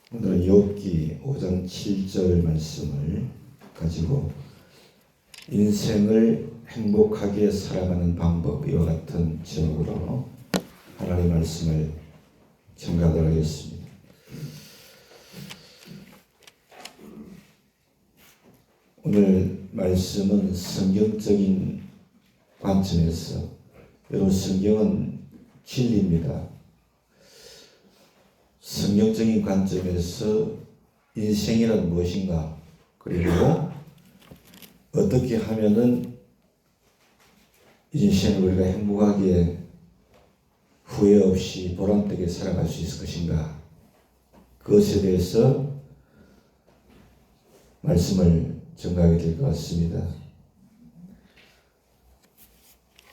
오늘은 욥기 5장 7절 말씀을 가지고 인생을 행복하게 살아가는 방법, 이와 같은 제목으로 하나님의 말씀을 전가하도록 하겠습니다. 오늘 말씀은 성경적인 관점에서, 여러분, 성경은 진리입니다. 성경적인 관점에서 인생이란 무엇인가, 그리고 어떻게 하면은 인생을 우리가 행복하게 후회 없이 보람되게 살아갈 수 있을 것인가, 그것에 대해서 말씀을 전가하게 될 것 같습니다.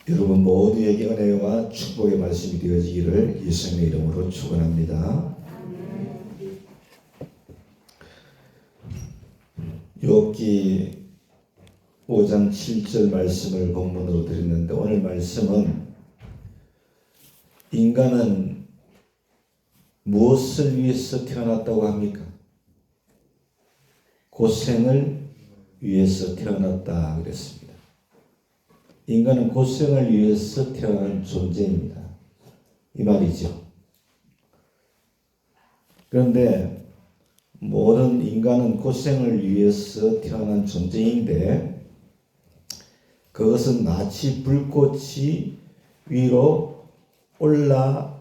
여러분 모두에게 은혜와 축복의 말씀이 되어지기를 예수님의 이름으로 축원합니다. 욥기 5장 7절 말씀을 본문으로 드렸는데, 오늘 말씀은 인간은 무엇을 위해서 태어났다고 합니까? 고생을 위해서 태어났다 그랬습니다. 인간은 고생을 위해서 태어난 존재입니다. 이 말이죠. 그런데 모든 인간은 고생을 위해서 태어난 존재인데, 그것은 마치 불꽃이 위로 올라가는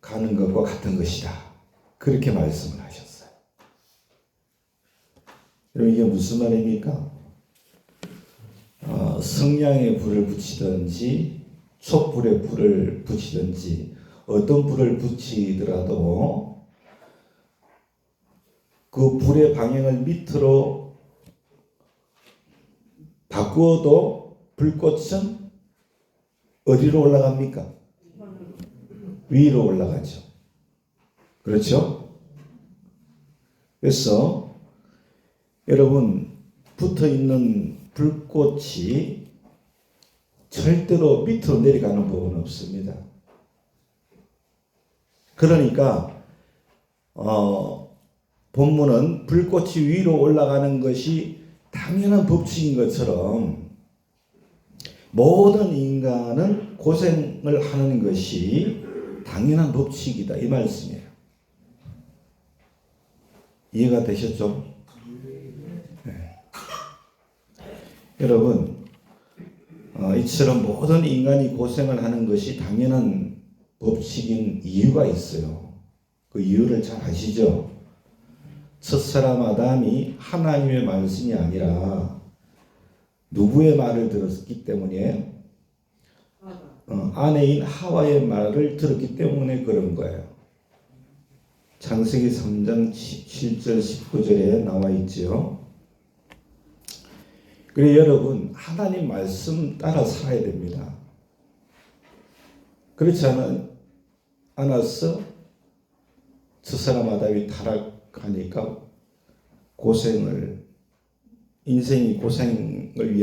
것과 같은 것이다, 그렇게 말씀을 하셨어요. 여러분, 이게 무슨 말입니까? 성냥에 불을 붙이든지 촛불에 불을 붙이든지 어떤 불을 붙이더라도 그 불의 방향을 밑으로 바꾸어도 불꽃은 어디로 올라갑니까? 위로 올라가죠. 그렇죠? 그래서 여러분, 붙어있는 불꽃이 절대로 밑으로 내려가는 법은 없습니다. 그러니까 본문은 불꽃이 위로 올라가는 것이 당연한 법칙인 것처럼 모든 인간은 고생을 하는 것이 당연한 법칙이다, 이 말씀이에요. 이해가 되셨죠? 네. 여러분, 이처럼 모든 인간이 고생을 하는 것이 당연한 법칙인 이유가 있어요. 그 이유를 잘 아시죠? 첫사람 아담이 하나님의 말씀이 아니라 누구의 말을 들었기 때문에, 아내인 하와의 말을 들었기 때문에 그런 거예요. 창세기 3장 7절 19절에 나와 있죠. 그래, 여러분, 하나님 말씀 따라 살아야 됩니다. 그렇지 않아서 첫사람 아담이 타락하니까 인생이 고생을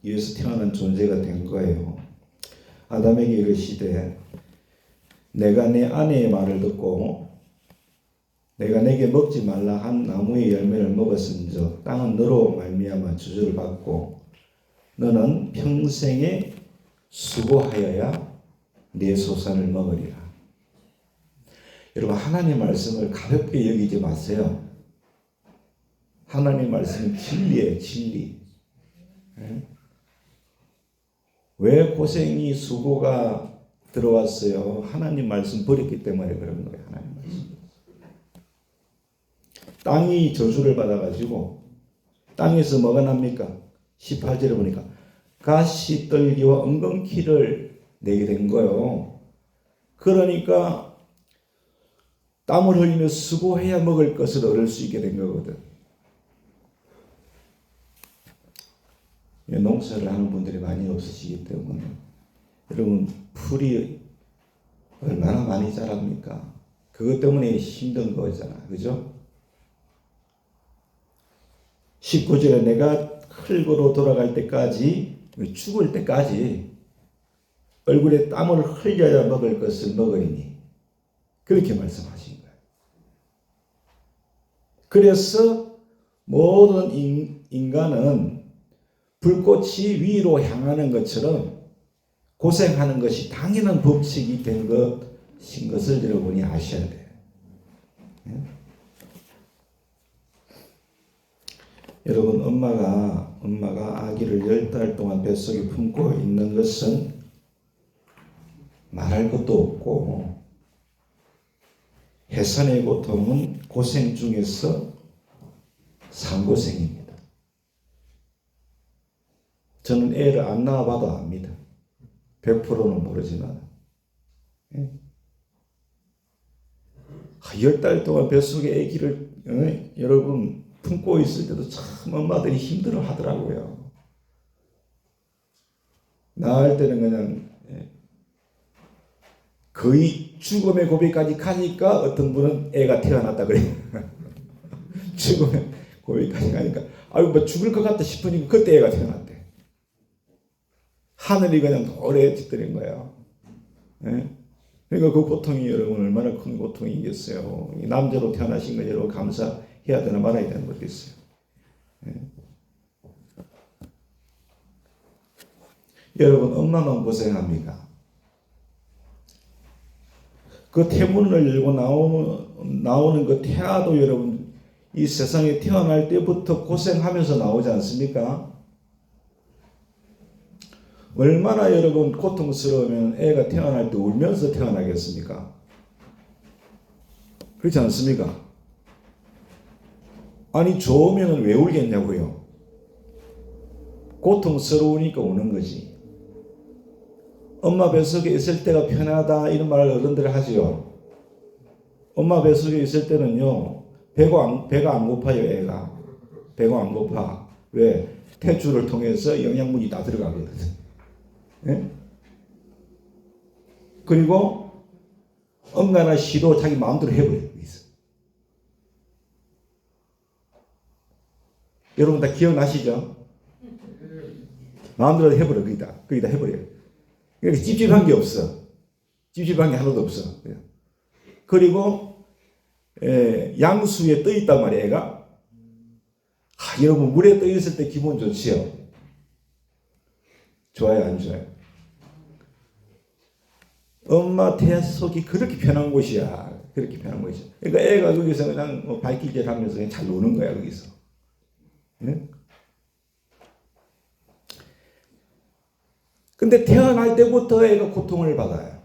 위해서 태어난 존재가 된 거예요. 아담에게 이르시되, 내가 내 아내의 말을 듣고 내가 내게 먹지 말라 한 나무의 열매를 먹었은즉 땅은 너로 말미암아 저주를 받고 너는 평생에 수고하여야 내 소산을 먹으리라. 여러분, 하나님의 말씀을 가볍게 여기지 마세요. 하나님의 말씀은 진리예요, 진리. 왜 고생이, 수고가 들어왔어요? 하나님 말씀 버렸기 때문에 그런 거예요. 하나님 말씀. 땅이 저주를 받아가지고 땅에서 뭐가 납니까? 18절에 보니까 가시떨기와 엉겅퀴를 내게 된 거예요. 그러니까 땀을 흘리며 수고해야 먹을 것을 얻을 수 있게 된 거거든. 농사를 하는 분들이 많이 없으시기 때문에, 여러분, 풀이 얼마나 많이 자랍니까? 그것 때문에 힘든 거잖아, 그죠? 19절에 내가 흙으로 돌아갈 때까지, 죽을 때까지 얼굴에 땀을 흘려야 먹을 것을 먹으리니, 그렇게 말씀하신 거예요. 그래서 모든 인간은 불꽃이 위로 향하는 것처럼 고생하는 것이 당연한 법칙이 된 것인 것을 여러분이 아셔야 돼요. 여러분, 엄마가 아기를 10달 동안 뱃속에 품고 있는 것은 말할 것도 없고, 해산의 고통은 고생 중에서 상고생입니다. 저는 애를 안 낳아봐도 압니다. 100%는 모르지만 10달 동안 뱃속에 아기를 여러분 품고 있을 때도 참 엄마들이 힘들어 하더라고요. 낳을 때는 그냥 거의 죽음의 고비까지 가니까 어떤 분은 애가 태어났다 그래요. 죽음의 고비까지 가니까 아유 뭐 죽을 것 같다 싶으니까 그때 애가 태어났대. 하늘이 그냥 노래해지더는 거예요. 그러니까 그 고통이 여러분 얼마나 큰 고통이겠어요. 남자로 태어나신 거 여러분 감사해야 되나 말아야 되는 거겠어요. 여러분 엄마만 고생합니까? 그 태문을 열고 나오는 그 태아도 여러분 이 세상에 태어날 때부터 고생하면서 나오지 않습니까? 얼마나 여러분 고통스러우면 애가 태어날 때 울면서 태어나겠습니까? 그렇지 않습니까? 아니 좋으면 왜 울겠냐고요? 고통스러우니까 우는 거지. 엄마 뱃속에 있을 때가 편하다 이런 말을 어른들이 하지요. 엄마 뱃속에 있을 때는요 배가 안 고파요. 애가 배가 안 고파. 왜? 태주를 통해서 영양분이 다 들어가거든. 예? 그리고 엄마나 시도 자기 마음대로 해버리고 있어. 여러분 다 기억나시죠? 마음대로 해버려. 거기다 해버려요. 그러니까 찝찝한 게 없어. 찝찝한 게 하나도 없어. 그리고 양수에 떠 있단 말이에요. 애가. 여러분 물에 떠 있을 때 기분 좋지요? 좋아요, 안 좋아요? 엄마 태 속이 그렇게 편한 곳이야. 그렇게 편한 곳이야. 그러니까 애가 거기서 그냥 발기질 하면서 그냥 잘 노는 거야, 거기서. 네? 근데 태어날 때부터 애가 고통을 받아요.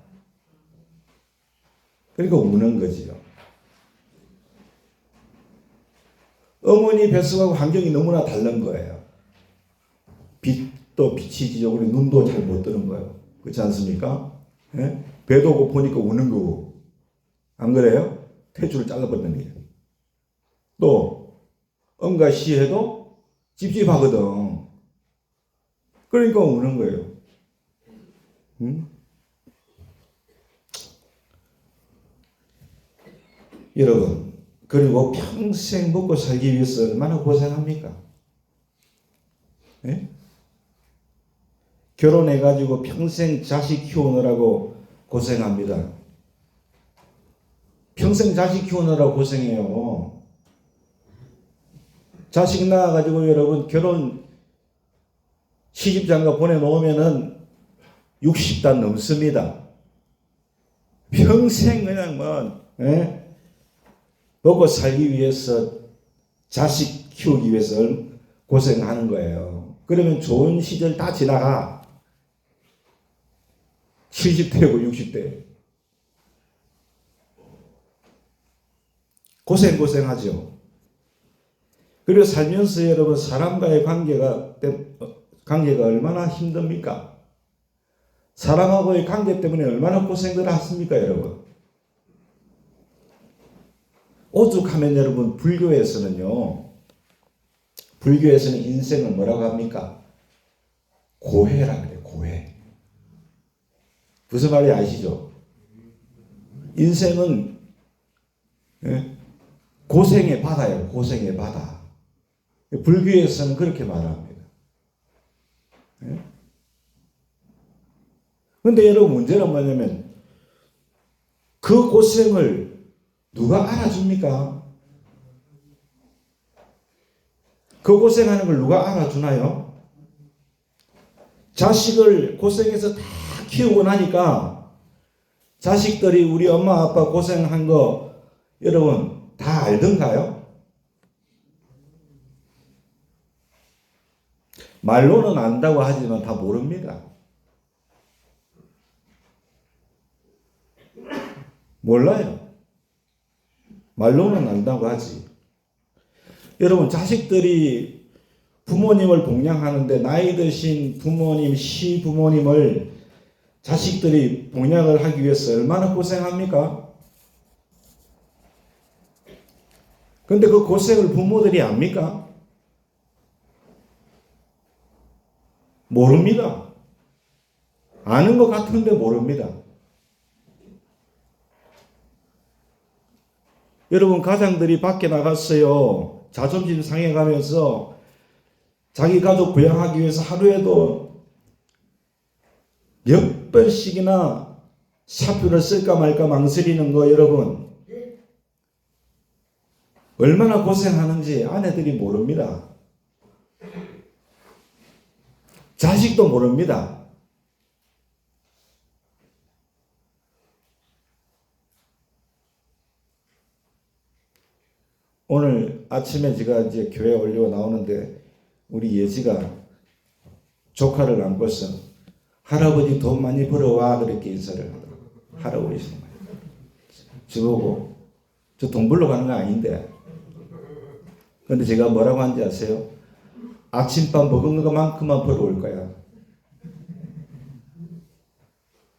그러니까 우는 거지요. 어머니 뱃속하고 환경이 너무나 다른 거예요. 빛도 빛이 지저분해 눈도 잘 못 뜨는 거예요. 그렇지 않습니까? 예? 배도 고프니까 우는 거고. 안 그래요? 태주를 잘라버리는 거예요. 또 엄과 시해도 찝찝하거든. 그러니까 우는 거예요. 여러분, 그리고 평생 먹고 살기 위해서 얼마나 고생합니까? 예? 결혼해가지고 평생 자식 키우느라고 고생합니다. 평생 자식 키우느라고 고생해요. 자식 낳아가지고 여러분 결혼 시집장가 보내놓으면은 60단 넘습니다. 평생 그냥 먹고 살기 위해서 자식 키우기 위해서 고생하는 거예요. 그러면 좋은 시절 다 지나가. 70대고 60대. 고생하죠. 그리고 살면서 여러분 사람과의 관계가 얼마나 힘듭니까? 사람하고의 관계 때문에 얼마나 고생들 하십니까, 여러분? 오죽하면 여러분 불교에서는 인생을 뭐라고 합니까? 고해라 그래요. 고해. 무슨 말인지 아시죠? 인생은 고생의 바다예요. 고생의 바다. 불교에서는 그렇게 말합니다. 그런데 여러분 문제는 뭐냐면 그 고생을 누가 알아줍니까? 그 고생하는 걸 누가 알아주나요? 자식을 고생해서 다 키우고 나니까 자식들이 우리 엄마 아빠 고생한 거 여러분 다 알던가요? 말로는 안다고 하지만 다 모릅니다. 몰라요. 말로는 안다고 하지. 여러분 자식들이 부모님을 봉양하는데 나이 드신 부모님, 시부모님을 자식들이 봉양을 하기 위해서 얼마나 고생합니까? 근데 그 고생을 부모들이 압니까? 모릅니다. 아는 것 같은데 모릅니다. 여러분 가장들이 밖에 나갔어요. 자존심 상해가면서 자기 가족 부양하기 위해서 하루에도 몇 번씩이나 사표를 쓸까 말까 망설이는 거 여러분 얼마나 고생하는지 아내들이 모릅니다. 자식도 모릅니다. 오늘 아침에 제가 이제 교회 올려 나오는데 우리 예지가 조카를 안고서 할아버지 돈 많이 벌어와 그렇게 인사를 하더라고요. 할아버지 정말 저보고 저 돈 벌러 가는 거 아닌데 근데 제가 뭐라고 하는지 아세요? 아침밥 먹은 것만큼만 벌어올 거야.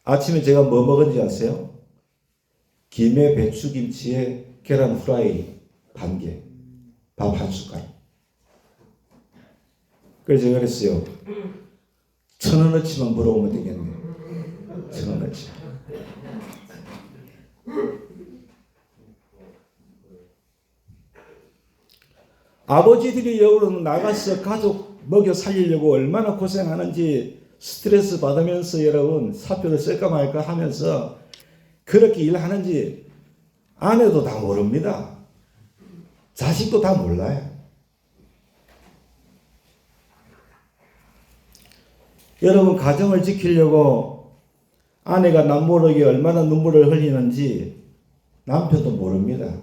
아침에 제가 뭐 먹은지 아세요? 김에 배추김치에 계란 후라이 반 개, 밥 한 숟갈. 그래서 제가 그랬어요. 1,000원어치만 벌어오면 되겠네. 1,000원어치. 아버지들이 여기로 나가서 가족 먹여 살리려고 얼마나 고생하는지 스트레스 받으면서 여러분 사표를 쓸까 말까 하면서 그렇게 일하는지 아내도 다 모릅니다. 자식도 다 몰라요. 여러분 가정을 지키려고 아내가 남모르게 얼마나 눈물을 흘리는지 남편도 모릅니다.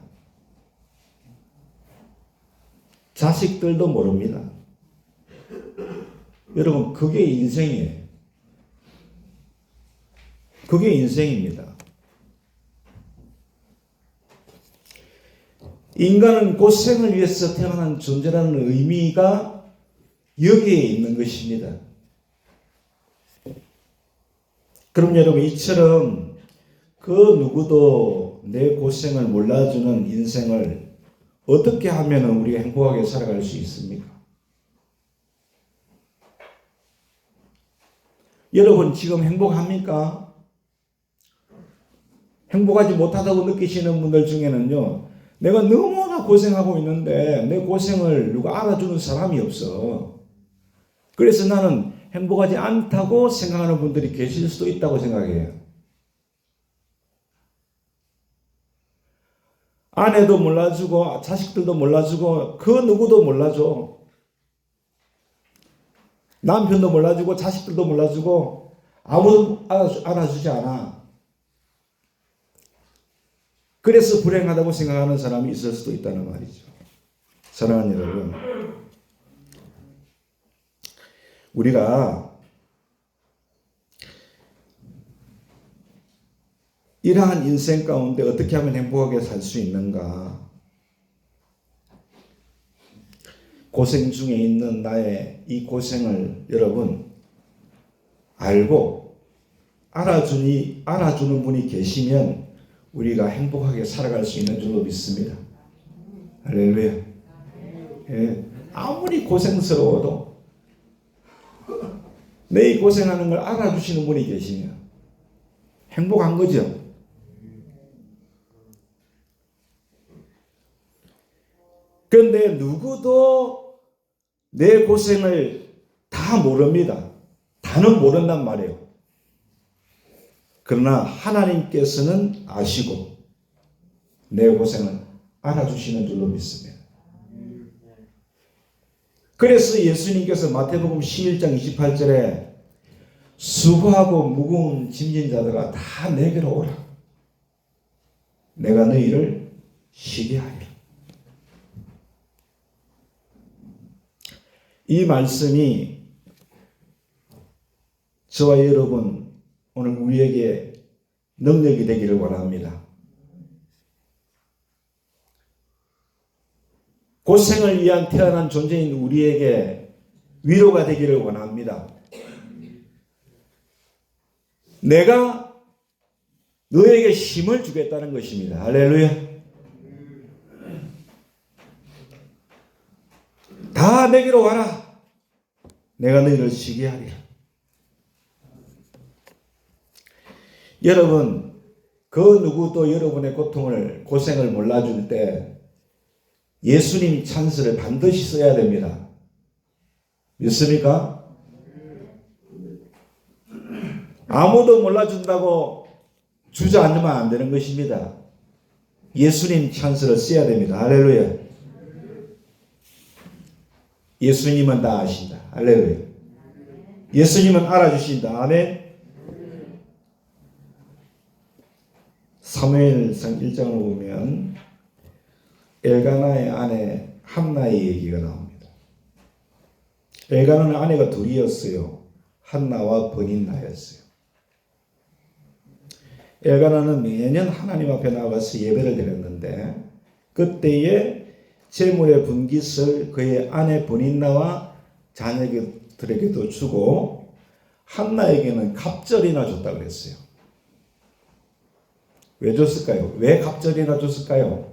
자식들도 모릅니다. 여러분 그게 인생이에요. 그게 인생입니다. 인간은 고생을 위해서 태어난 존재라는 의미가 여기에 있는 것입니다. 그럼 여러분 이처럼 그 누구도 내 고생을 몰라주는 인생을 어떻게 하면 우리가 행복하게 살아갈 수 있습니까? 여러분 지금 행복합니까? 행복하지 못하다고 느끼시는 분들 중에는요, 내가 너무나 고생하고 있는데 내 고생을 누가 알아주는 사람이 없어. 그래서 나는 행복하지 않다고 생각하는 분들이 계실 수도 있다고 생각해요. 아내도 몰라주고 자식들도 몰라주고 그 누구도 몰라줘. 남편도 몰라주고 자식들도 몰라주고 아무도 알아주지 않아. 그래서 불행하다고 생각하는 사람이 있을 수도 있다는 말이죠. 사랑하는 여러분, 우리가 이러한 인생 가운데 어떻게 하면 행복하게 살 수 있는가? 고생 중에 있는 나의 이 고생을 여러분 알고 알아주는 분이 계시면 우리가 행복하게 살아갈 수 있는 줄로 믿습니다. 할렐루야. 예, 아무리 고생스러워도 내 고생하는 걸 알아주시는 분이 계시면 행복한 거죠. 그런데 누구도 내 고생을 다 모릅니다. 다는 모른단 말이에요. 그러나 하나님께서는 아시고 내 고생을 알아주시는 줄로 믿습니다. 그래서 예수님께서 마태복음 11장 28절에 수고하고 무거운 짐진 자들아 다 내게로 오라. 내가 너희를 쉬게 하리라. 이 말씀이 저와 여러분 오늘 우리에게 능력이 되기를 원합니다. 고생을 위한 태어난 존재인 우리에게 위로가 되기를 원합니다. 내가 너에게 힘을 주겠다는 것입니다. 할렐루야. 다 내게로 와라. 내가 너희를 쉬게 하리라. 여러분, 그 누구도 여러분의 고생을 몰라줄 때 예수님 찬스를 반드시 써야 됩니다. 믿습니까? 아무도 몰라준다고 주저앉으면 안 되는 것입니다. 예수님 찬스를 써야 됩니다. 할렐루야. 예수님은 다 아신다. 할렐루야. 예수님은 알아주신다. 아멘. 사무엘상 1장을 보면 엘가나의 아내 한나의 얘기가 나옵니다. 엘가나는 아내가 둘이었어요. 한나와 버닌나였어요. 엘가나는 매년 하나님 앞에 나가서 예배를 드렸는데 그때에 제물의 분깃을 그의 아내 버닌나와 자녀들에게도 주고 한나에게는 갑절이나 줬다고 그랬어요. 왜 줬을까요? 왜 갑절이나 줬을까요?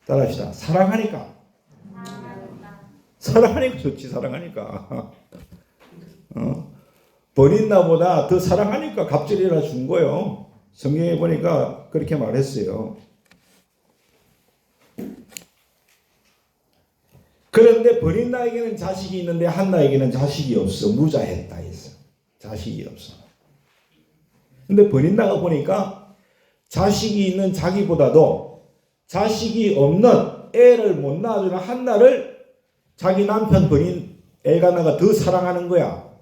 따라합시다. 사랑하니까. 사랑하니까 좋지. 사랑하니까. 버린나보다 더 사랑하니까 갑절이라 준 거예요. 성경에 보니까 그렇게 말했어요. 그런데 버린나에게는 자식이 있는데 한나에게는 자식이 없어. 무자했다 했어. 자식이 없어. 근데 버린나가 보니까 자식이 있는 자기보다도 자식이 없는 애를 못 낳아주는 한나를 자기 남편 엘가나가 더 사랑하는 거야.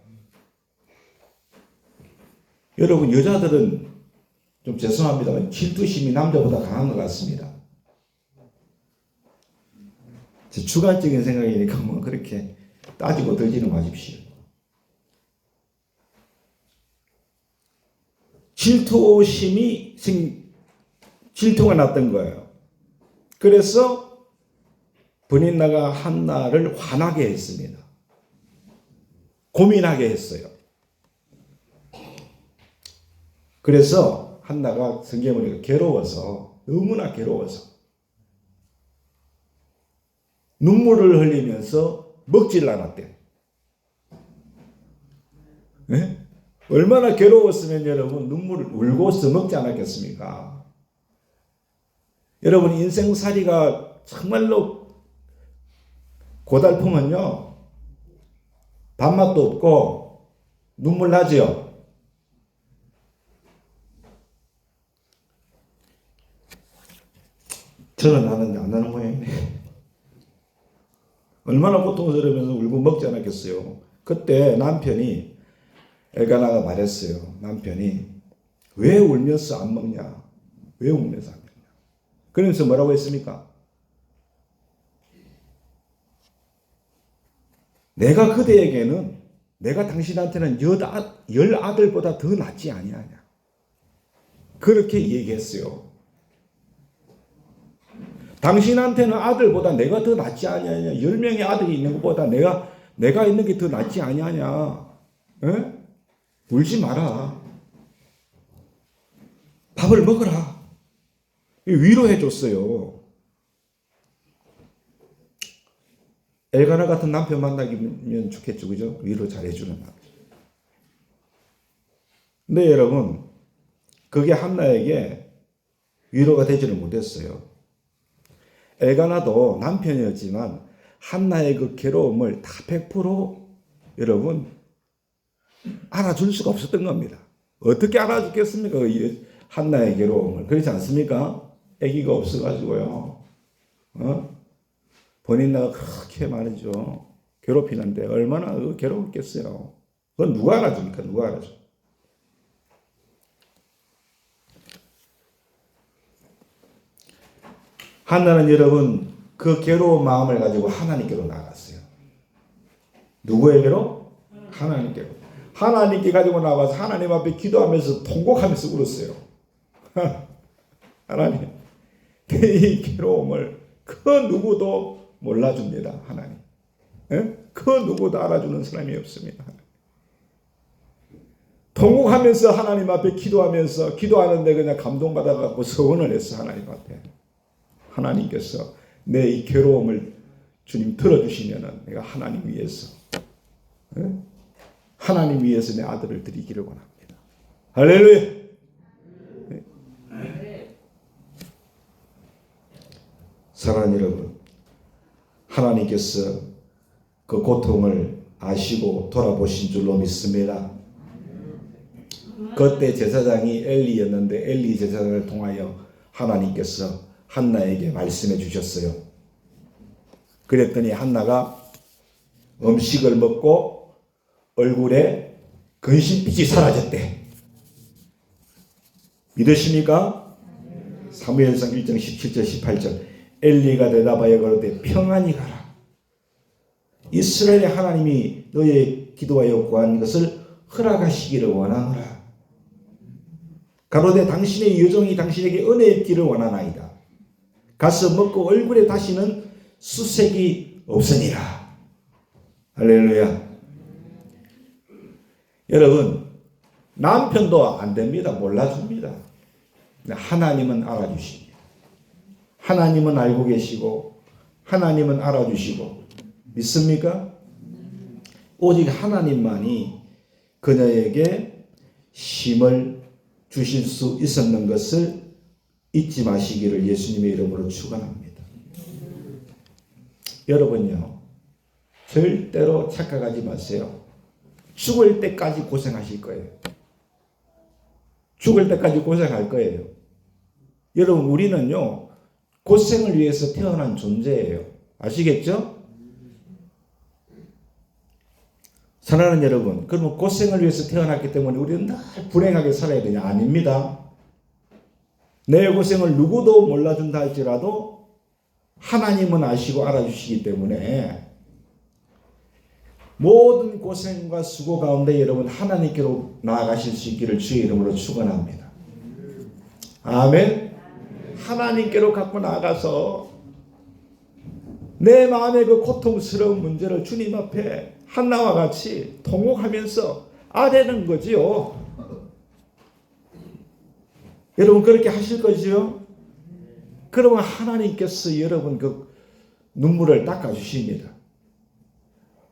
여러분, 여자들은 좀 죄송합니다만 질투심이 남자보다 강한 것 같습니다. 제 주관적인 생각이니까 뭐 그렇게 따지고 들지는 마십시오. 질투가 났던 거예요. 그래서 버닌나가 한나를 화나게 했습니다. 고민하게 했어요. 그래서 한나가 성경에 보니까 괴로워서, 너무나 괴로워서 눈물을 흘리면서 먹지를 않았대요. 네? 얼마나 괴로웠으면 여러분 눈물을 울고서 먹지 않았겠습니까? 여러분 인생살이가 정말로 고달프면요 밥맛도 없고 눈물 나죠. 저는 나는데 안 나는 모양이네. 얼마나 고통스러우면서 울고 먹지 않았겠어요. 그때 남편이 엘가나가 말했어요. 남편이 왜 울면서 안 먹냐? 왜 울면서 안 먹냐? 그러면서 뭐라고 했습니까? 내가 그대에게는 내가 당신한테는 10아들보다 더 낫지 아니하냐? 그렇게 얘기했어요. 당신한테는 아들보다 내가 더 낫지 아니하냐? 10명의 아들이 있는 것보다 내가 있는 게 더 낫지 아니하냐? 에? 울지 마라. 밥을 먹어라. 위로해 줬어요. 엘가나 같은 남편 만나면 좋겠죠. 그죠? 위로 잘해주는 남편. 근데 여러분, 그게 한나에게 위로가 되지를 못했어요. 엘가나도 남편이었지만 한나의 그 괴로움을 다 100% 여러분 알아줄 수가 없었던 겁니다. 어떻게 알아주겠습니까? 한나의 괴로움을. 그렇지 않습니까? 아기가 없어가지고요. 본인나가 그렇게 말이죠. 괴롭히는데 얼마나 괴롭겠어요. 그건 누가 알아줍니까? 누가 알아줘? 한나는 여러분 그 괴로운 마음을 가지고 하나님께로 나갔어요. 누구에게로? 하나님께로. 하나님께 가지고 나가서 하나님 앞에 기도하면서 통곡하면서 울었어요. 하나님, 이 괴로움을 그 누구도 몰라줍니다. 하나님. 그 누구도 알아주는 사람이 없습니다. 통곡하면서 하나님 앞에 기도하면서 기도하는데 그냥 감동받아갖고 서원을 했어. 하나님 앞에. 하나님께서 내 이 괴로움을 주님 들어주시면은 내가 하나님 위해서 하나님 위해서 내 아들을 드리기를 원합니다. 할렐루야. 사랑하는 여러분, 하나님께서 그 고통을 아시고 돌아보신 줄로 믿습니다. 그때 제사장이 엘리였는데 엘리 제사장을 통하여 하나님께서 한나에게 말씀해 주셨어요. 그랬더니 한나가 음식을 먹고 얼굴에 근심빛이 사라졌대. 믿으십니까? 사무엘상 1장 17절 18절 엘리가 대답하여 가로되 평안히 가라. 이스라엘의 하나님이 너의 기도하여 구한 것을 허락하시기를 원하노라. 가로되 당신의 여종이 당신에게 은혜 있기를 원하나이다. 가서 먹고 얼굴에 다시는 수색이 없으니라. 할렐루야. 여러분, 남편도 안 됩니다. 몰라줍니다. 하나님은 알아주십니다. 하나님은 알고 계시고 하나님은 알아주시고 믿습니까? 오직 하나님만이 그녀에게 힘을 주실 수 있었는 것을 잊지 마시기를 예수님의 이름으로 축원합니다. 여러분요, 절대로 착각하지 마세요. 죽을 때까지 고생하실 거예요. 죽을 때까지 고생할 거예요. 여러분, 우리는요 고생을 위해서 태어난 존재예요. 아시겠죠? 사랑하는 여러분, 그러면 고생을 위해서 태어났기 때문에 우리는 늘 불행하게 살아야 되냐? 아닙니다. 내 고생을 누구도 몰라준다 할지라도 하나님은 아시고 알아주시기 때문에 모든 고생과 수고 가운데 여러분 하나님께로 나아가실 수 있기를 주의 이름으로 축원합니다. 아멘. 하나님께로 갖고 나가서 내 마음의 그 고통스러운 문제를 주님 앞에 한나와 같이 통곡하면서 아뢰는 거지요. 여러분 그렇게 하실 거지요? 그러면 하나님께서 여러분 그 눈물을 닦아주십니다.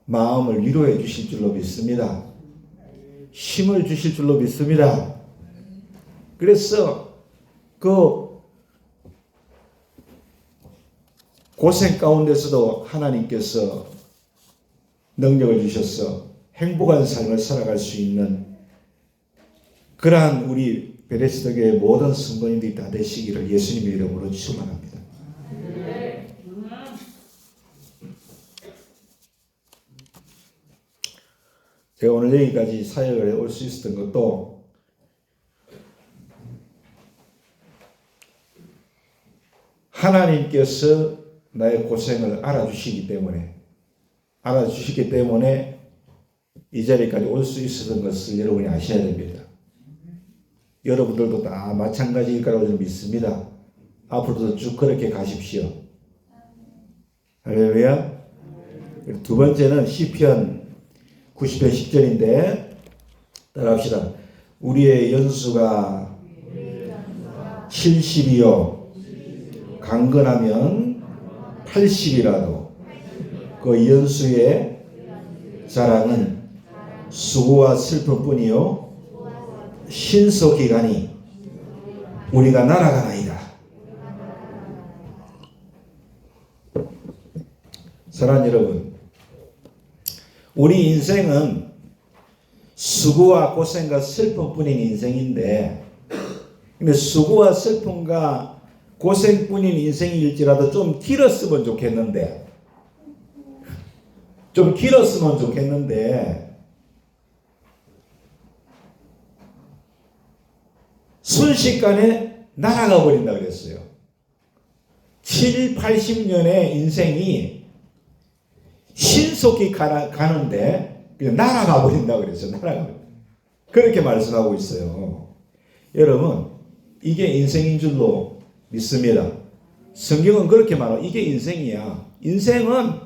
마음을 위로해 주실 줄로 믿습니다. 힘을 주실 줄로 믿습니다. 그래서 그 고생 가운데서도 하나님께서 능력을 주셔서 행복한 삶을 살아갈 수 있는 그러한 우리 베레스도 교회의 모든 성도님들이 다 되시기를 예수님의 이름으로 축원합니다. 제가 오늘 여기까지 사역을 올 수 있었던 것도 하나님께서 나의 고생을 알아주시기 때문에 이 자리까지 올 수 있었던 것을 여러분이 아셔야 됩니다. 여러분들도 다 마찬가지일 거라고 저는 믿습니다. 앞으로도 쭉 그렇게 가십시오. 할렐루야. 두 번째는 시편 90편 10절인데 따라합시다. 우리의 연수가 70이요 강건하면 80이라도 그 연수의 자랑은 수고와 슬픔뿐이요 신속히 가니 우리가 날아가나이다. 사랑하는 여러분, 우리 인생은 수고와 고생과 슬픔뿐인 인생인데, 근데 수고와 슬픔과 고생뿐인 인생일지라도 좀 길었으면 좋겠는데, 좀 길었으면 좋겠는데 순식간에 날아가 버린다 그랬어요. 7, 80년의 인생이 신속히 가는데 그냥 날아가 버린다 그랬어요. 날아가. 그렇게 말씀하고 있어요. 여러분, 이게 인생인 줄로 믿습니다. 성경은 그렇게 말하고 이게 인생이야. 인생은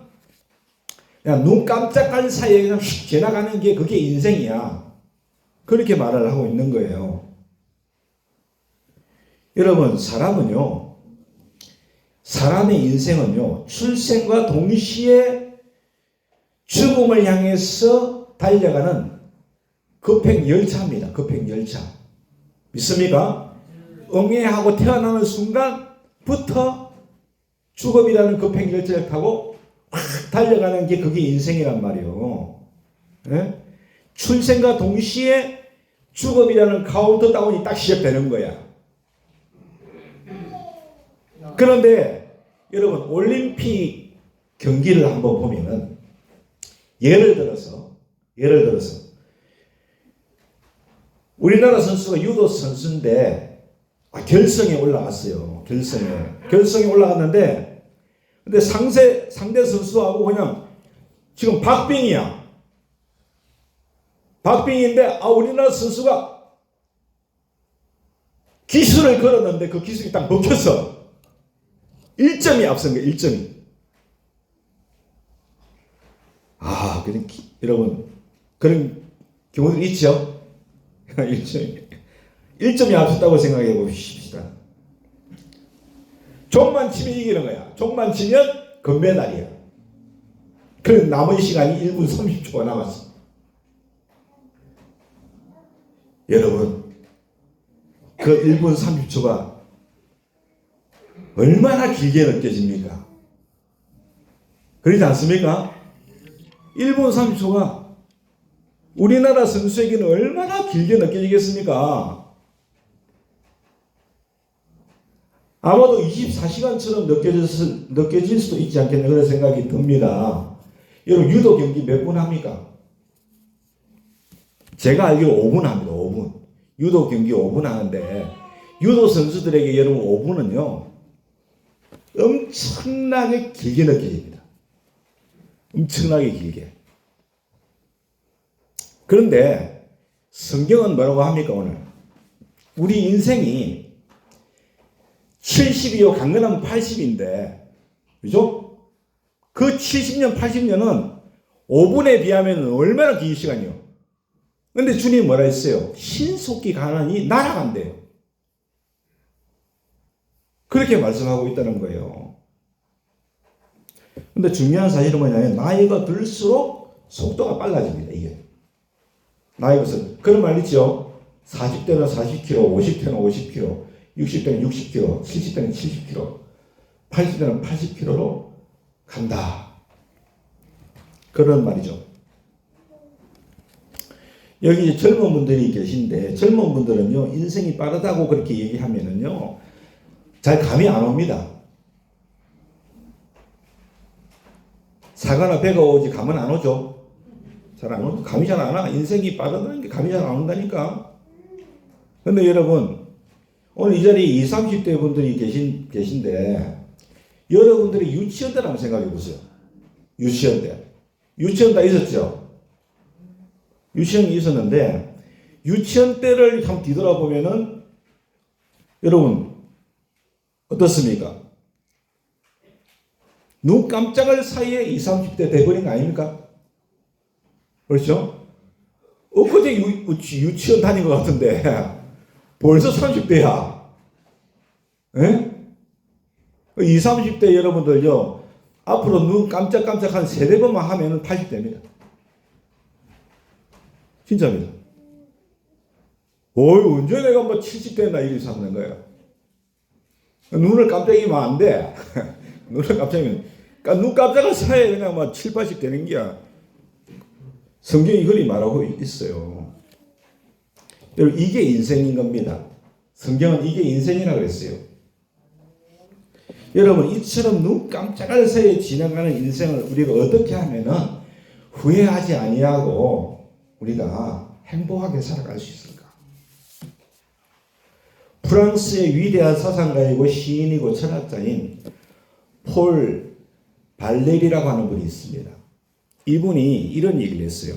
그냥 눈 깜짝할 사이에 그냥 휙 지나가는 게 그게 인생이야. 그렇게 말을 하고 있는 거예요. 여러분, 사람의 인생은요, 출생과 동시에 죽음을 향해서 달려가는 급행열차입니다. 급행열차. 믿습니까? 응애하고 태어나는 순간부터 죽음이라는 급행열차를 타고 확 달려가는 게 그게 인생이란 말이에요. 예? 출생과 동시에 죽음이라는 카운트다운이 딱 시작되는 거야. 그런데 여러분, 올림픽 경기를 한번 보면은 예를 들어서 우리나라 선수가 유도 선수인데 결승에 올라갔어요. 결승에 올라갔는데 근데 상대 선수하고 그냥 지금 박빙이야. 박빙인데 우리나라 선수가 기술을 걸었는데 그 기술이 딱 먹혔어. 1점이 앞선 거예요. 1점이. 여러분 그런 경우들 있죠? 1점이 앞섰다고 생각해 보십시다. 종만 치면 이기는 거야. 종만 치면 금메달이야. 그럼 남은 시간이 1분 30초가 남았어. 여러분, 그 1분 30초가 얼마나 길게 느껴집니까? 그러지 않습니까? 1분 30초가 우리나라 선수에게는 얼마나 길게 느껴지겠습니까? 아마도 24시간처럼 느껴질 수도 있지 않겠나 그런 생각이 듭니다. 여러분, 유도 경기 몇 분 합니까? 제가 알기로 5분 합니다. 5분. 유도 경기 5분 하는데 유도 선수들에게 여러분 5분은요 엄청나게 길게 느껴집니다. 엄청나게 길게. 그런데 성경은 뭐라고 합니까? 오늘 우리 인생이 70이요 강건하면 80인데 그죠? 그 70년 80년은 5분에 비하면 얼마나 긴 시간이요. 근데 주님이 뭐라 했어요? 신속히 가느니 날아간대요. 그렇게 말씀하고 있다는 거예요. 근데 중요한 사실은 뭐냐면 나이가 들수록 속도가 빨라집니다. 이게 나이가 그런 말 있죠. 40대는 40km, 50대는 50km, 60대는 60km, 70대는 70km, 80대는 80km로 간다. 그런 말이죠. 여기 이제 젊은 분들이 계신데 젊은 분들은요 인생이 빠르다고 그렇게 얘기하면은요 잘 감이 안 옵니다. 사과나 배가 오지 감은 안 오죠. 잘 안 오죠. 감이 잘 안 와. 인생이 빠르다는 게 감이 잘 안 온다니까. 근데 여러분 오늘 이 자리에 20, 30대 분들이 계신데 여러분들이 유치원 때를 한번 생각해 보세요. 유치원 때. 유치원 다 있었죠. 유치원이 있었는데 유치원 때를 한번 뒤돌아보면은 여러분 어떻습니까? 눈 깜짝할 사이에 20, 30대 돼버린 거 아닙니까? 그렇죠? 엊그제 유치원 다닌 것 같은데 벌써 30대야. 예? 20, 30대 여러분들요 앞으로 눈 깜짝깜짝 한 3-4번만 하면은 80대입니다. 진짜입니다. 언제 내가 70대나 이리 사는 거야. 눈을 깜짝이면 안 돼. 눈을 깜짝이면. 눈 깜짝할 사이에 그냥 7, 80 되는 게야. 성경이 그리 말하고 있어요. 여러분, 이게 인생인 겁니다. 성경은 이게 인생이라고 그랬어요. 여러분, 이처럼 눈 깜짝할 사이에 지나가는 인생을 우리가 어떻게 하면은 후회하지 아니하고 우리가 행복하게 살아갈 수 있을까? 프랑스의 위대한 사상가이고 시인이고 철학자인 폴 발레리라고 하는 분이 있습니다. 이분이 이런 얘기를 했어요.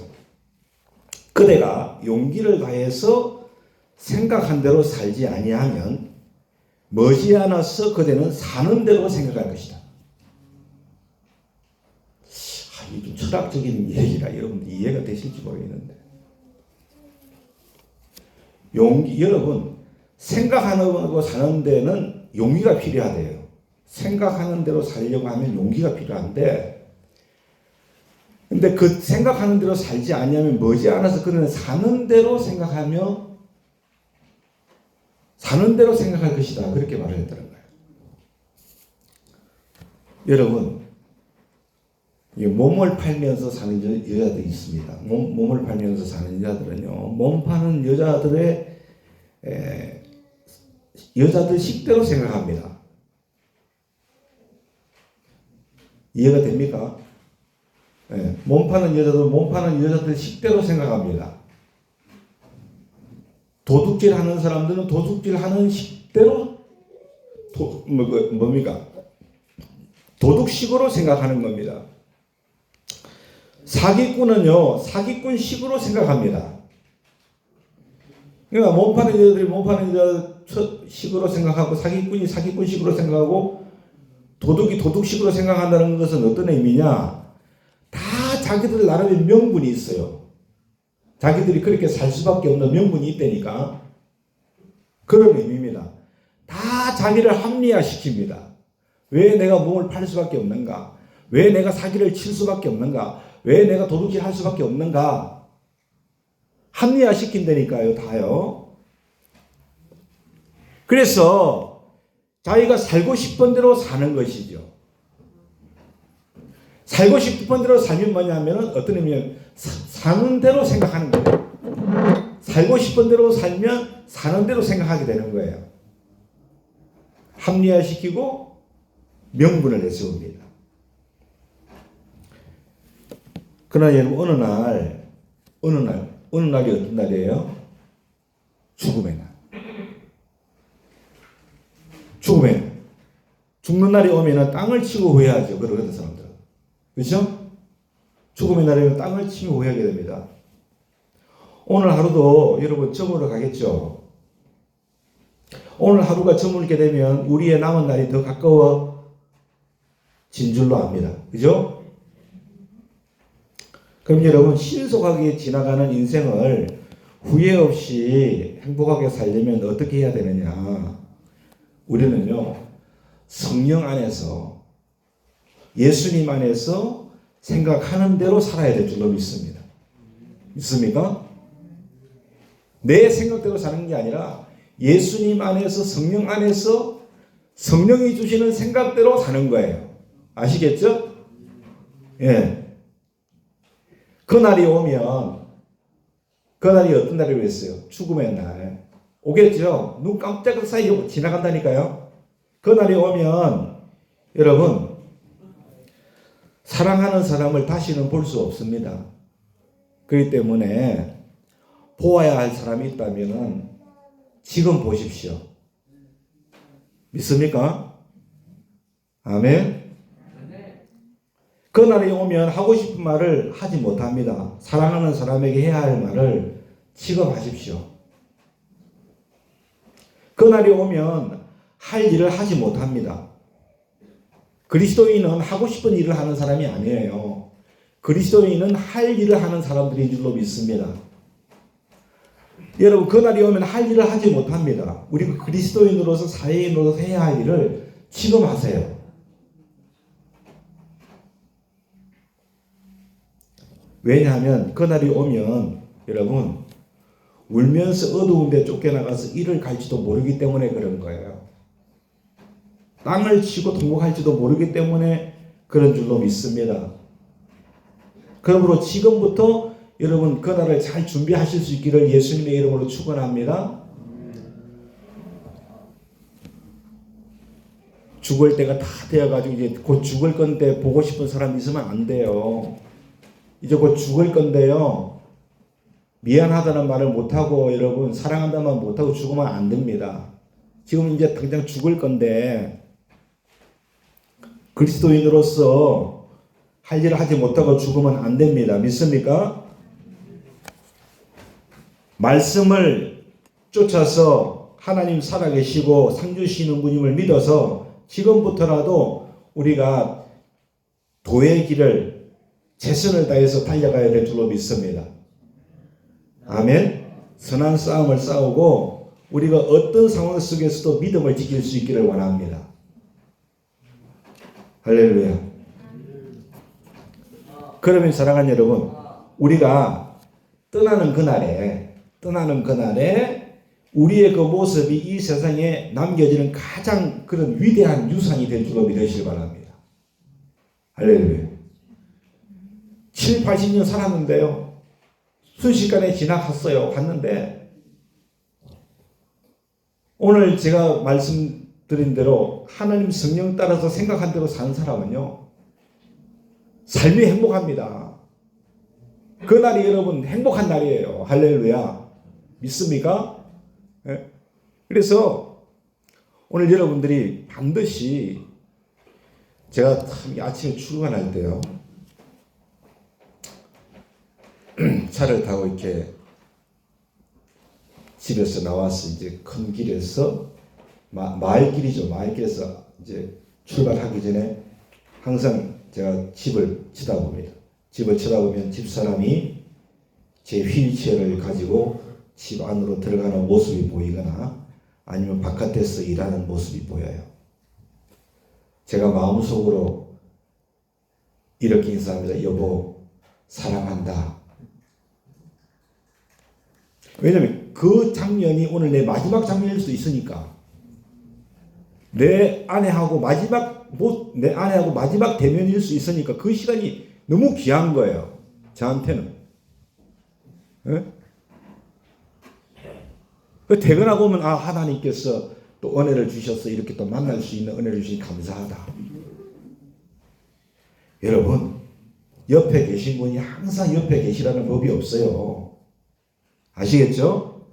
그대가 용기를 다해서 생각한 대로 살지 아니하면 머지않아서 그대는 사는 대로 생각할 것이다. 이게 좀 철학적인 얘기라 여러분 이해가 되실지 모르겠는데, 여러분 생각하는 거고 사는 데는 용기가 필요하대요. 생각하는 대로 살려고 하면 용기가 필요한데, 근데 그 생각하는 대로 살지 아니하면 머지않아서 그는 사는 대로 생각하며 사는 대로 생각할 것이다. 그렇게 말을 했다는 거예요. 여러분, 몸을 팔면서 사는 여자들이 있습니다. 몸을 팔면서 사는 여자들은요, 몸 파는 여자들 식대로 생각합니다. 이해가 됩니까? 몸 파는 여자들 식대로 생각합니다. 도둑질 하는 사람들은 도둑질 하는 식대로 도둑식으로 생각하는 겁니다. 사기꾼은요, 사기꾼식으로 생각합니다. 그러니까 몸 파는 여자들이 몸 파는 여자식으로 생각하고 사기꾼이 사기꾼식으로 생각하고 도둑이 도둑식으로 생각한다는 것은 어떤 의미냐? 다 자기들 나름의 명분이 있어요. 자기들이 그렇게 살 수밖에 없는 명분이 있다니까. 그런 의미입니다. 다 자기를 합리화시킵니다. 왜 내가 몸을 팔 수밖에 없는가? 왜 내가 사기를 칠 수밖에 없는가? 왜 내가 도둑질 할 수밖에 없는가? 합리화시킨다니까요, 다요. 그래서 자기가 살고 싶은 대로 사는 것이죠. 살고 싶은 대로 살면 뭐냐면 어떤 의미냐면 사는 대로 생각하는 거예요. 살고 싶은 대로 살면 사는 대로 생각하게 되는 거예요. 합리화시키고 명분을 내세웁니다. 그러나 여러분 어느 날이 어떤 날이에요? 죽음의 날. 죽음의 날. 죽는 날이 오면은 땅을 치고 후회하죠. 그러거든 사람들은. 그렇죠? 죽음의 날에는 땅을 치고 후회하게 됩니다. 오늘 하루도 여러분 저물어 가겠죠. 오늘 하루가 저물게 되면 우리의 남은 날이 더 가까워진 줄로 압니다. 그죠? 그럼 여러분 신속하게 지나가는 인생을 후회 없이 행복하게 살려면 어떻게 해야 되느냐? 우리는요, 성령 안에서 예수님 안에서 생각하는 대로 살아야 될 줄로 믿습니다. 믿습니까? 내 생각대로 사는 게 아니라 예수님 안에서 성령 안에서 성령이 주시는 생각대로 사는 거예요. 아시겠죠? 예. 그날이 오면, 그날이 어떤 날이라고 했어요? 죽음의 날. 오겠죠? 눈 깜짝할 사이에 지나간다니까요. 그날이 오면 여러분 사랑하는 사람을 다시는 볼 수 없습니다. 그렇기 때문에 보아야 할 사람이 있다면 지금 보십시오. 믿습니까? 아멘. 그날이 오면 하고 싶은 말을 하지 못합니다. 사랑하는 사람에게 해야 할 말을 지금 하십시오. 그날이 오면 할 일을 하지 못합니다. 그리스도인은 하고 싶은 일을 하는 사람이 아니에요. 그리스도인은 할 일을 하는 사람들인 줄로 믿습니다. 여러분, 그날이 오면 할 일을 하지 못합니다. 우리 그리스도인으로서 사회인으로서 해야 할 일을 지금 하세요. 왜냐하면 그날이 오면 여러분 울면서 어두운 데 쫓겨나가서 일을 갈지도 모르기 때문에 그런 거예요. 땅을 치고 통곡할지도 모르기 때문에 그런 줄로 믿습니다. 그러므로 지금부터 여러분 그날을 잘 준비하실 수 있기를 예수님의 이름으로 축원합니다. 죽을 때가 다 되어가지고 이제 곧 죽을 건데 보고 싶은 사람 있으면 안 돼요. 이제 곧 죽을 건데요. 미안하다는 말을 못하고 여러분 사랑한다는 말 못하고 죽으면 안 됩니다. 지금 이제 당장 죽을 건데 그리스도인으로서 할 일을 하지 못하고 죽으면 안 됩니다. 믿습니까? 말씀을 쫓아서 하나님 살아계시고 상 주시는 분임을 믿어서 지금부터라도 우리가 도의 길을 최선을 다해서 달려가야 될 줄로 믿습니다. 아멘. 선한 싸움을 싸우고 우리가 어떤 상황 속에서도 믿음을 지킬 수 있기를 원합니다. 할렐루야. 그러면 사랑하는 여러분, 우리가 떠나는 그날에 우리의 그 모습이 이 세상에 남겨지는 가장 그런 위대한 유산이 될 줄로 믿으시기 바랍니다. 할렐루야. 7, 80년 살았는데요. 순식간에 지나갔어요. 갔는데 오늘 제가 말씀드린 대로 하나님 성령 따라서 생각한 대로 사는 사람은요. 삶이 행복합니다. 그날이 여러분 행복한 날이에요. 할렐루야. 믿습니까? 네? 그래서 오늘 여러분들이 반드시 제가 참 아침에 출근할 때요. 차를 타고 이렇게 집에서 나와서 이제 큰 길에서 마을길이죠. 마을길에서 이제 출발하기 전에 항상 제가 집을 쳐다봅니다. 집을 쳐다보면 집사람이 제 휠체어를 가지고 집 안으로 들어가는 모습이 보이거나 아니면 바깥에서 일하는 모습이 보여요. 제가 마음속으로 이렇게 인사합니다. 여보, 사랑한다. 왜냐하면 그 장면이 오늘 내 마지막 장면일 수도 있으니까 내 아내하고 마지막 대면일 수 있으니까 그 시간이 너무 귀한 거예요. 저한테는. 네? 퇴근하고 오면 하나님께서 또 은혜를 주셔서 이렇게 또 만날 수 있는 은혜를 주시니 감사하다. 여러분, 옆에 계신 분이 항상 옆에 계시라는 법이 없어요. 아시겠죠?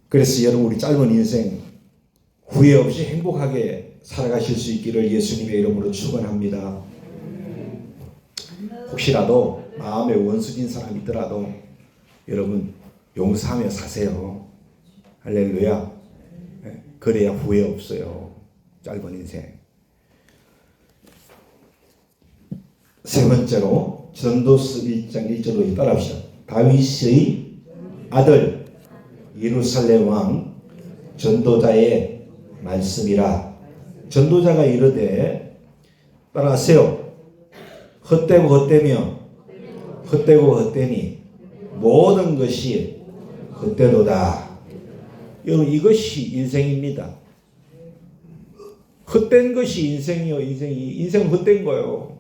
그래서 여러분 우리 짧은 인생 후회 없이 행복하게 살아가실 수 있기를 예수님의 이름으로 축원합니다. 혹시라도 마음에 원수진 사람이 있더라도 여러분 용서하며 사세요. 할렐루야. 그래야 후회 없어요. 짧은 인생. 세 번째로 전도서 1장 1절로 따라합시다. 다윗의 아들 예루살렘 왕 전도자의 말씀이라. 전도자가 이르되 따라하세요. 헛되고 헛되며 헛되고 헛되니 모든 것이 헛되도다. 여러분 이것이 인생입니다. 헛된 것이 인생이요. 인생은 헛된 거예요.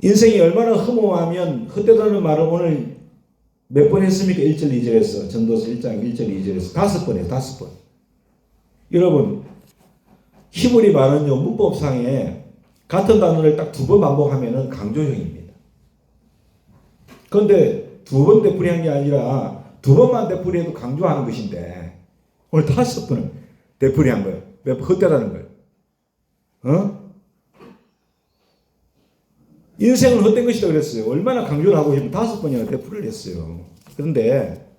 인생이 얼마나 허무하면 헛되다는 말을 오늘 몇 번 했습니까? 1절 2절에서 전도서 1장 1절 2절에서 5번 해요. 5번. 여러분 히브리 말은요 문법상에 같은 단어를 딱 2번 반복하면은 강조형입니다. 그런데 2번 되풀이한 게 아니라 2번만 되풀이해도 강조하는 것인데 오늘 5번은 되풀이한 거예요. 몇 번 헛되다는 거예요. 인생은 헛된 것이다 그랬어요. 얼마나 강조를 하고 싶으면 5번이나 되풀이를 했어요. 그런데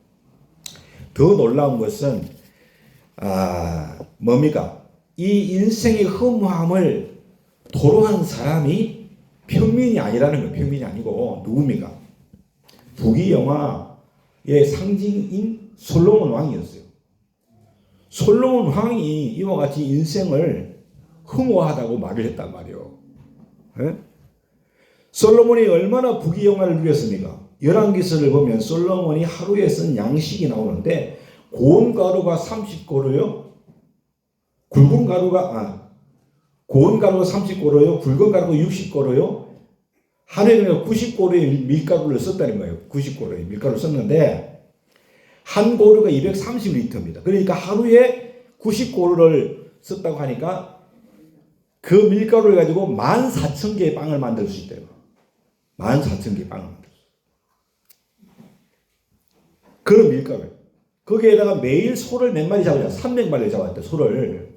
더 놀라운 것은 뭡니까? 이 인생의 허무함을 토로한 사람이 평민이 아니라는 거예요. 평민이 아니고 누굽니까? 부귀영화의 상징인 솔로몬 왕이었어요. 솔로몬 왕이 이와 같이 인생을 허무하다고 말을 했단 말이에요. 네? 솔로몬이 얼마나 부귀영화를 누렸습니까? 열왕기서를 보면 솔로몬이 하루에 쓴 양식이 나오는데 고운 가루가 30고루요. 고운 가루가 30고루요. 굵은 가루가 60고루요. 하루에 90고루의 밀가루를 썼다는 거예요. 90고루의 밀가루를 썼는데 한 고루가 230리터입니다. 그러니까 하루에 90고루를 썼다고 하니까 그 밀가루를 가지고 14,000개의 빵을 만들 수 있대요. 14,000개의 빵을 만들 수 있어요. 그런 밀가루. 거기에다가 매일 소를 몇 마리 잡아요? 300마리를 잡았대. 소를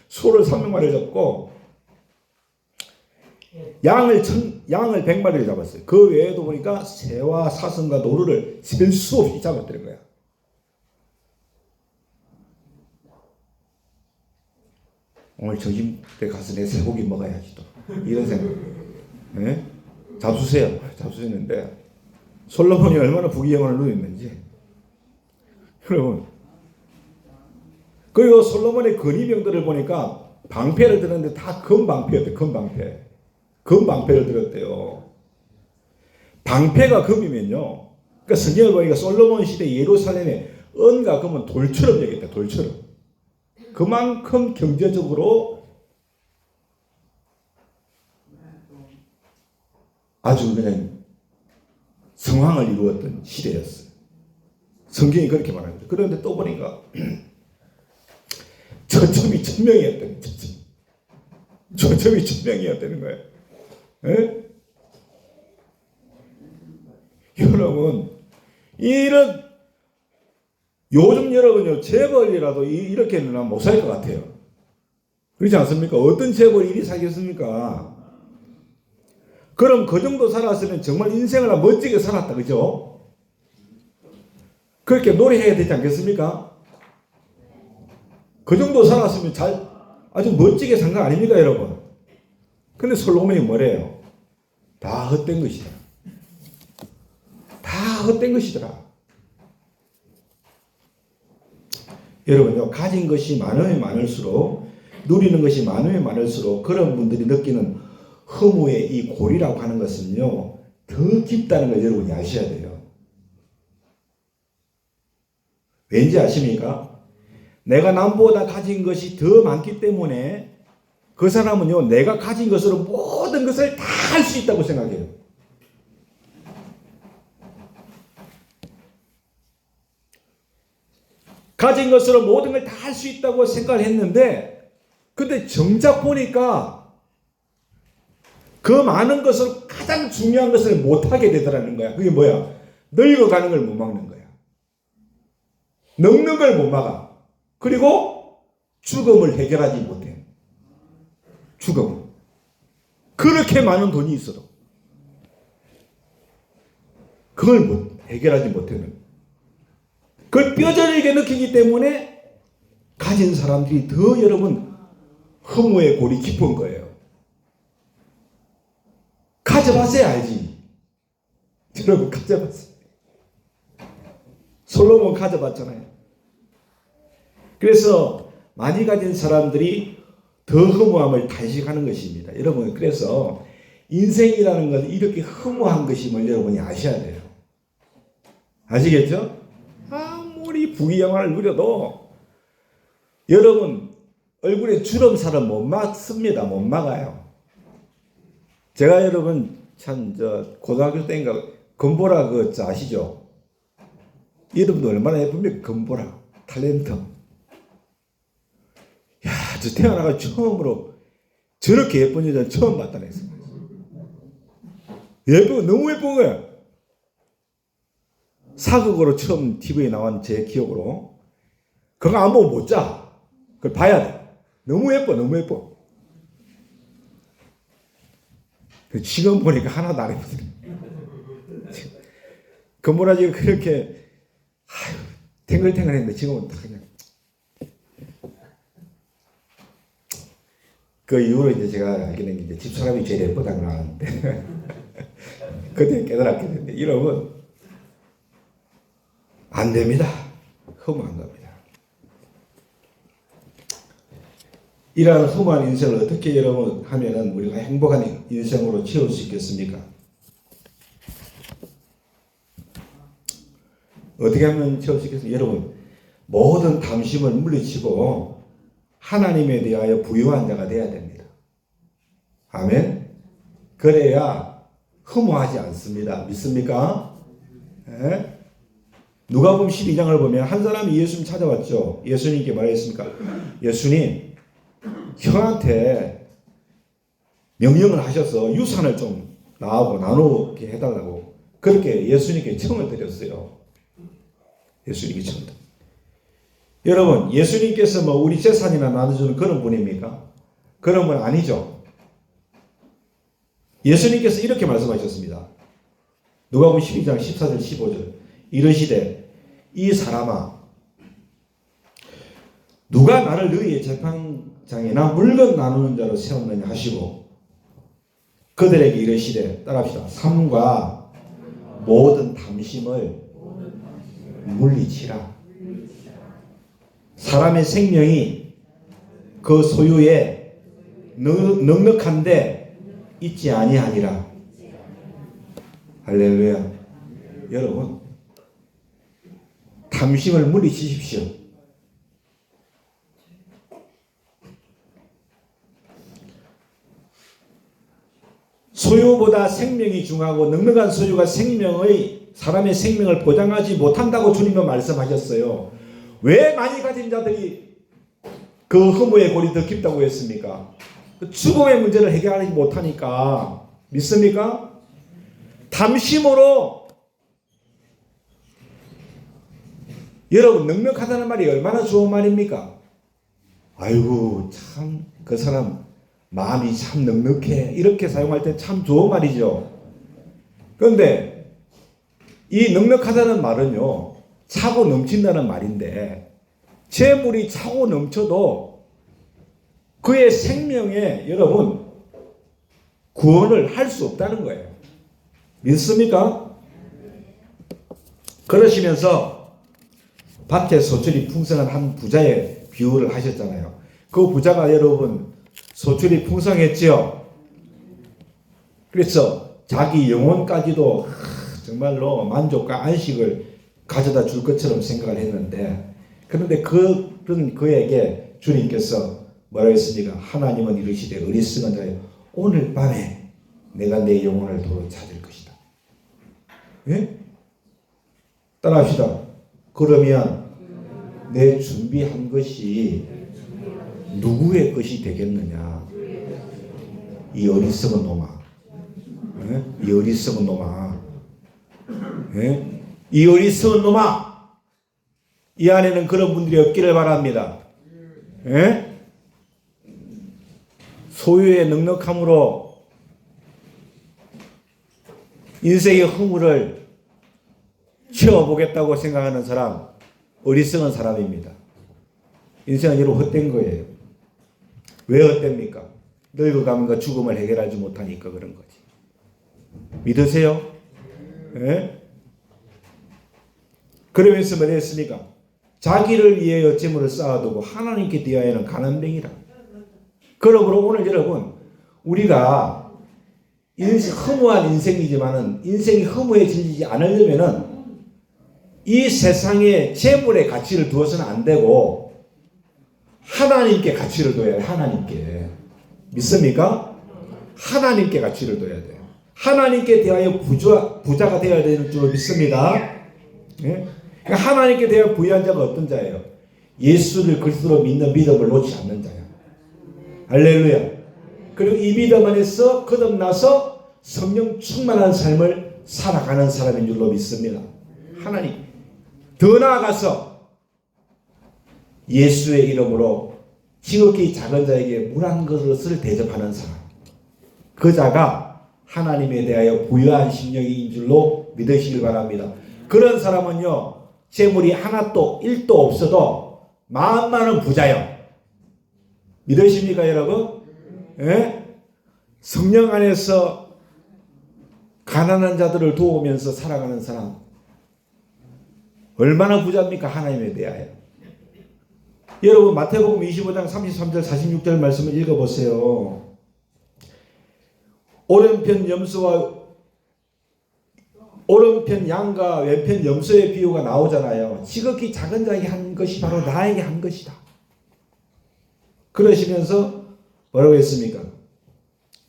300마리를 잡고 양을 100마리를 잡았어요. 그 외에도 보니까 새와 사슴과 노루를 셀 수 없이 잡았다는 거야. 오늘 점심 때 가서 내 쇠고기 먹어야지 또 이런 생각. 네? 잡수했는데 솔로몬이 얼마나 부귀영화를 누렸는지. 여러분, 그리고 솔로몬의 건의병들을 보니까 방패를 들었는데 다 금방패였대요. 금방패를 들었대요. 방패가 금이면요, 그러니까 성경을 보니까 솔로몬 시대 예루살렘의 은과 금은 돌처럼 여겼다. 돌처럼. 그만큼 경제적으로 아주 그냥 성황을 이루었던 시대였어요. 성경이 그렇게 말합니다. 그런데 또 보니까 처첩이 1000명이었다는 거예요. 처첩이 1000명이었다는 거예요. 에? 여러분, 이런 요즘 여러분요, 재벌이라도 이렇게는 못 살 것 같아요. 그렇지 않습니까? 어떤 재벌이 이리 살겠습니까? 그럼 그 정도 살았으면 정말 인생을 멋지게 살았다. 그죠? 그렇게 노래해야 되지 않겠습니까? 그 정도 살았으면 아주 멋지게 산 거 아닙니까, 여러분? 근데 솔로몬이 뭐래요? 다 헛된 것이다. 다 헛된 것이더라. 여러분요, 가진 것이 많으면 많을수록, 누리는 것이 많으면 많을수록 그런 분들이 느끼는 허무의 이 골이라고 하는 것은요, 더 깊다는 걸 여러분이 아셔야 돼요. 왠지 아십니까? 내가 남보다 가진 것이 더 많기 때문에 그 사람은요, 내가 가진 것으로 모든 것을 다 할 수 있다고 생각해요. 가진 것으로 모든 걸 다 할 수 있다고 생각을 했는데, 근데 정작 보니까 그 많은 것을 가장 중요한 것을 못하게 되더라는 거야. 그게 뭐야? 늙어가는 걸 못 막는 거야. 늙는 걸 못 막아. 그리고 죽음을 해결하지 못해. 죽음. 그렇게 많은 돈이 있어도 그걸 해결하지 못하는. 그걸 뼈저리게 느끼기 때문에 가진 사람들이 더 여러분 허무의 골이 깊은 거예요. 가져봤어야 알지. 여러분 가져봤어요. 솔로몬 가져봤잖아요. 그래서 많이 가진 사람들이 더 허무함을 단식하는 것입니다. 여러분, 그래서 인생이라는 것은 이렇게 허무한 것임을 여러분이 아셔야 돼요. 아시겠죠? 아무리 부귀영화를 누려도 여러분 얼굴에 주름살은 못 막습니다. 못 막아요. 제가 여러분 참 고등학교 때인가 금보라 아시죠? 이름도 얼마나 예쁩니까? 금보라 탤런트. 야, 저 태어나가 처음으로 저렇게 예쁜 여자는 처음 봤다네. 너무 예쁜 거야. 사극으로 처음 TV에 나온 제 기억으로. 그거 안 보면 못 자. 그걸 봐야 돼. 너무 예뻐, 너무 예뻐. 지금 보니까 하나도 안 예쁘더라. 금보라지가 그렇게 탱글탱글했는데 지금은 다 그냥. 그 이후로 이제 제가 알게 된 게 이제 집사람이 제일 예쁘다고 나왔는데 그때 깨달았게 됐는데, 이러면 안 됩니다. 허무한 겁니다. 이러한 허무한 인생을 어떻게 여러분 하면은 우리가 행복한 인생으로 채울 수 있겠습니까? 어떻게 하면 채울 수 있겠습니까? 여러분, 모든 탐심을 물리치고 하나님에 대하여 부유한 자가 되어야 됩니다. 아멘. 그래야 허무하지 않습니다. 믿습니까? 예? 누가복음 12장을 보면 한 사람이 예수님 찾아왔죠. 예수님께 말했습니까? 예수님, 형한테 명령을 하셔서 유산을 좀 나누게 해달라고 그렇게 예수님께 청을 드렸어요. 예수님께 청을 드렸어요. 여러분, 예수님께서 뭐 우리 재산이나 나눠주는 그런 분입니까? 그런 분 아니죠. 예수님께서 이렇게 말씀하셨습니다. 누가복음 12장 14절 15절 이르시되 이 사람아 누가 나를 너희의 재판장이나 물건 나누는 자로 세웠느냐 하시고 그들에게 이르시되 따라합시다. 삼과 모든 탐심을 물리치라. 사람의 생명이 그 소유에 넉넉한데 있지 아니하니라. 할렐루야. 여러분, 탐심을 물리치십시오. 소유보다 생명이 중요하고 넉넉한 소유가 사람의 생명을 보장하지 못한다고 주님은 말씀하셨어요. 왜 많이 가진 자들이 그 허무의 골이 더 깊다고 했습니까? 죽음의 문제를 해결하지 못하니까. 믿습니까? 탐심으로. 여러분, 넉넉하다는 말이 얼마나 좋은 말입니까? 아이고 참 그 사람 마음이 참 넉넉해, 이렇게 사용할 때 참 좋은 말이죠. 그런데 이 넉넉하다는 말은요, 차고 넘친다는 말인데, 재물이 차고 넘쳐도 그의 생명에 여러분 구원을 할 수 없다는 거예요. 믿습니까? 그러시면서 밭에 소출이 풍성한 한 부자의 비유를 하셨잖아요. 그 부자가 여러분 소출이 풍성했지요. 그래서 자기 영혼까지도 정말로 만족과 안식을 가져다 줄 것처럼 생각을 했는데, 그런데 그런 그에게 주님께서 뭐라고 했습니까? 하나님은 이르시되 어리석은 자여 오늘 밤에 내가 내 영혼을 도로 찾을 것이다. 예? 따라합시다. 그러면 내 준비한 것이 누구의 것이 되겠느냐? 이 어리석은 놈아. 예? 이 어리석은 놈아. 예? 이 어리석은 놈아. 이 안에는 그런 분들이 없기를 바랍니다. 예? 소유의 넉넉함으로 인생의 허물을 채워보겠다고 생각하는 사람, 어리석은 사람입니다. 인생은 여러분 헛된 거예요. 왜 헛됩니까? 늙어가면서 죽음을 해결하지 못하니까 그런 거지. 믿으세요? 예? 그러면서 뭐라 했습니까? 자기를 위하여 재물을 쌓아두고 하나님께 대하여는 가난뱅이라. 그러므로 오늘 여러분, 우리가 허무한 인생이지만은 인생이 허무해지지 않으려면은 이 세상에 재물의 가치를 두어서는 안 되고 하나님께 가치를 둬야 돼요. 하나님께. 믿습니까? 하나님께 가치를 둬야 돼요. 하나님께 대하여 부자가 되어야 되는 줄로 믿습니다. 예? 그러니까 하나님께 대하여 부유한 자가 어떤 자예요? 예수를 그리스도로 믿는 믿음을 놓지 않는 자예요. 할렐루야. 그리고 이 믿음 안에서 거듭나서 성령 충만한 삶을 살아가는 사람인 줄로 믿습니다. 하나님. 더 나아가서 예수의 이름으로 지극히 작은 자에게 물 한 그릇을 대접하는 사람. 그 자가 하나님에 대하여 부유한 심령인 줄로 믿으시길 바랍니다. 그런 사람은요, 재물이 하나도 1도 없어도 마음만은 부자요. 믿으십니까 여러분? 예? 성령 안에서 가난한 자들을 도우면서 살아가는 사람 얼마나 부자입니까? 하나님에 대하여. 여러분 마태복음 25장 33절 46절 말씀을 읽어보세요. 오른편 양과 왼편 염소의 비유가 나오잖아요. 지극히 작은 자에게 한 것이 바로 나에게 한 것이다. 그러시면서 뭐라고 했습니까?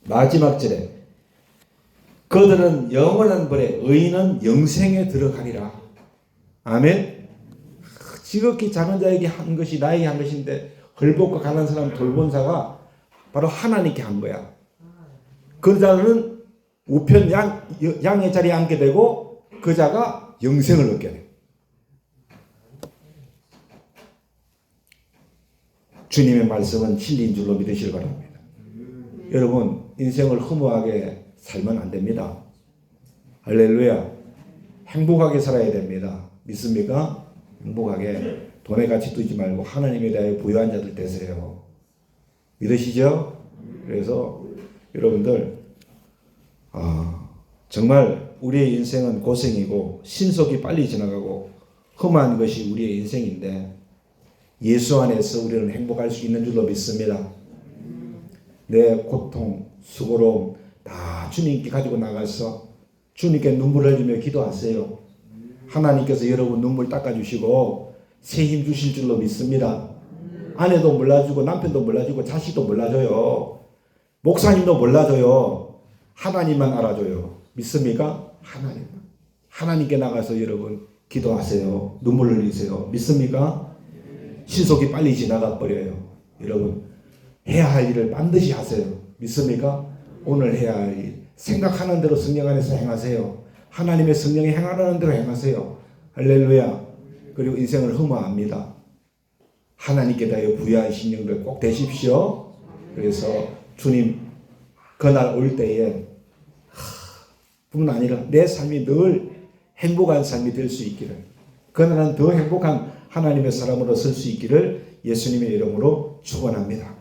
마지막 절에 그들은 영원한 벌에 의인은 영생에 들어가리라. 아멘. 지극히 작은 자에게 한 것이 나에게 한 것인데 헐벗고 가난한 사람 돌본 자가 바로 하나님께 한 거야. 그 자는 우편 양의 자리에 앉게 되고 그 자가 영생을 얻게 돼요. 주님의 말씀은 진리인 줄로 믿으시기 바랍니다. 여러분, 인생을 허무하게 살면 안 됩니다. 할렐루야. 행복하게 살아야 됩니다. 믿습니까? 행복하게. 돈에 같이 두지 말고 하나님에 대하여 부유한 자들 되세요. 믿으시죠? 그래서 여러분들 정말 우리의 인생은 고생이고 신속이 빨리 지나가고 험한 것이 우리의 인생인데 예수 안에서 우리는 행복할 수 있는 줄로 믿습니다. 내 고통, 수고로움 다 주님께 가지고 나가서 주님께 눈물을 흘리며 기도하세요. 하나님께서 여러분 눈물 닦아주시고 새 힘 주실 줄로 믿습니다. 아내도 몰라주고 남편도 몰라주고 자식도 몰라줘요. 목사님도 몰라줘요. 하나님만 알아줘요. 믿습니까? 하나님께 나가서 여러분 기도하세요. 눈물 흘리세요. 믿습니까? 신속이 빨리 지나가 버려요. 여러분 해야 할 일을 반드시 하세요. 믿습니까? 오늘 해야 할 일 생각하는 대로 성령 안에서 행하세요. 하나님의 성령이 행하라는 대로 행하세요. 할렐루야. 그리고 인생을 허무합니다. 하나님께 대하여 부유한 심령들 꼭 되십시오. 그래서 주님 그날 올 때에 뿐만 아니라 내 삶이 늘 행복한 삶이 될 수 있기를, 그날은 더 행복한 하나님의 사람으로 설 수 있기를 예수님의 이름으로 축원합니다.